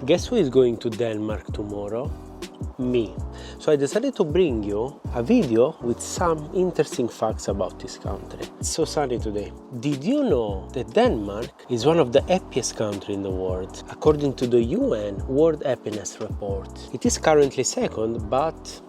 Guess who is going to Denmark tomorrow? Me. So I decided to bring you a video with some interesting facts about this country. It's so sunny today. Did you know that Denmark is one of the happiest countries in the world, according to the UN World Happiness Report? It is currently second, but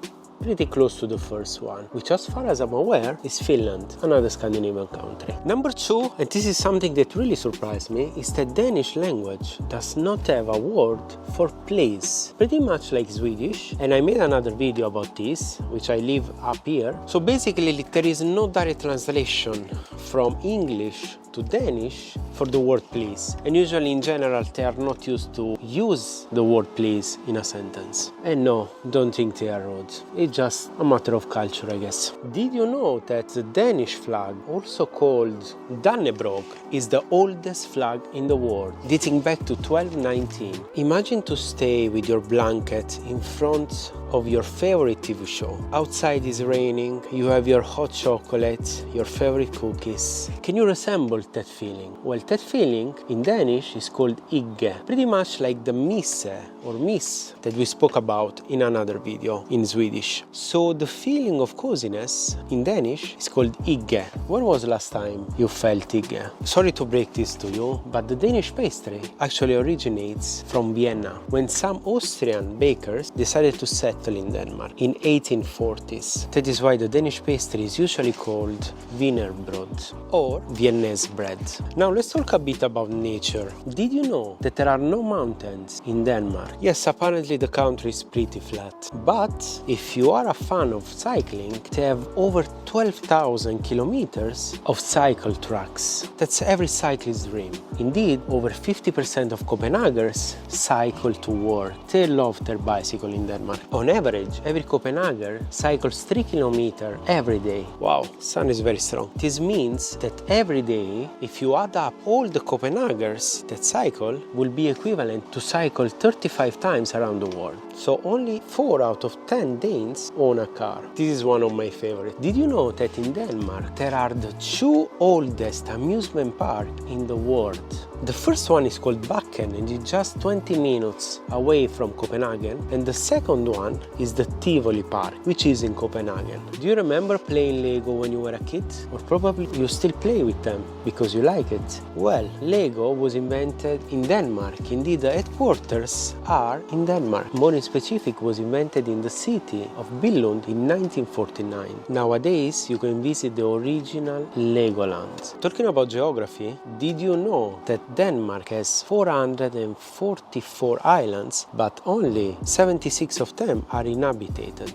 pretty close to the first one, which as far as I'm aware is Finland, another Scandinavian country. Number 2, and this is something that really surprised me, is that Danish language does not have a word for please, pretty much like Swedish, and I made another video about this, which I leave up here. So basically there is no direct translation from English to Danish for the word please, and usually in general they are not used to use the word please in a sentence. And no, don't think they are rude, it's just a matter of culture, I guess. Did you know that the Danish flag, also called Dannebrog, is the oldest flag in the world, dating back to 1219? Imagine to stay with your blanket in front of your favorite TV show. Outside is raining, you have your hot chocolate, your favorite cookies. Can you resemble that feeling? Well, that feeling in Danish is called hygge, pretty much like the misse or miss that we spoke about in another video in Swedish. So the feeling of coziness in Danish is called hygge. When was the last time you felt hygge? Sorry to break this to you, but the Danish pastry actually originates from Vienna, when some Austrian bakers decided to settle in Denmark in 1840s. That is why the Danish pastry is usually called wienerbrød or Viennese bread. Now let's talk a bit about nature. Did you know that there are no mountains in Denmark? Yes, apparently the country is pretty flat. But if you are a fan of cycling, they have over 12,000 kilometers of cycle tracks. That's every cyclist's dream. Indeed, over 50% of Copenhageners cycle to work. They love their bicycle in Denmark. On average, every Copenhagener cycles 3 kilometers every day. Wow, sun is very strong. This means that every day, if you add up all the Copenhageners that cycle, will be equivalent to cycle 35 times around the world. So only 4 out of 10 Danes own a car. This is one of my favorites. Did you know that in Denmark there are the 2 oldest amusement parks in the world? The first one is called Bakken and it's just 20 minutes away from Copenhagen, and the second one is the Tivoli Park, which is in Copenhagen. Do you remember playing Lego when you were a kid? Or probably you still play with them because you like it? Well, Lego was invented in Denmark. Indeed, the headquarters are in Denmark. More in specific, was invented in the city of Billund in 1949. Nowadays, you can visit the original Legoland. Talking about geography, did you know that Denmark has 444 islands, but only 76 of them are inhabited?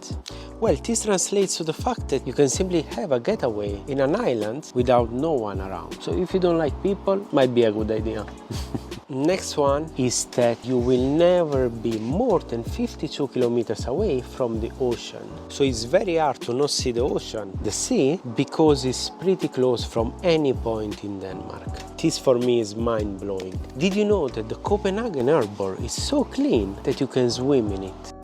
Well, this translates to the fact that you can simply have a getaway in an island without no one around. So if you don't like people, might be a good idea. Next one is that you will never be more than 52 kilometers away from the ocean. So it's very hard to not see the ocean, the sea, because it's pretty close from any point in Denmark. This for me is mind-blowing. Did you know that the Copenhagen harbor is so clean that you can swim in it?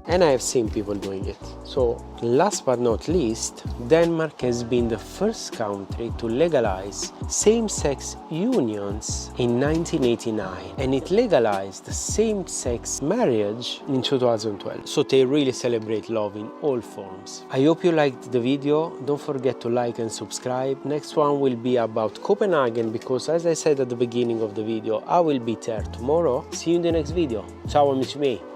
And I have seen people doing it. So, last but not least, Denmark has been the first country to legalize same-sex unions in 1989, and it legalized the same-sex marriage in 2012. So they really celebrate love in all forms. I hope you liked the video. Don't forget to like and subscribe. Next one will be about Copenhagen, because as I said at the beginning of the video, I will be there tomorrow. See you in the next video. Ciao amici miei!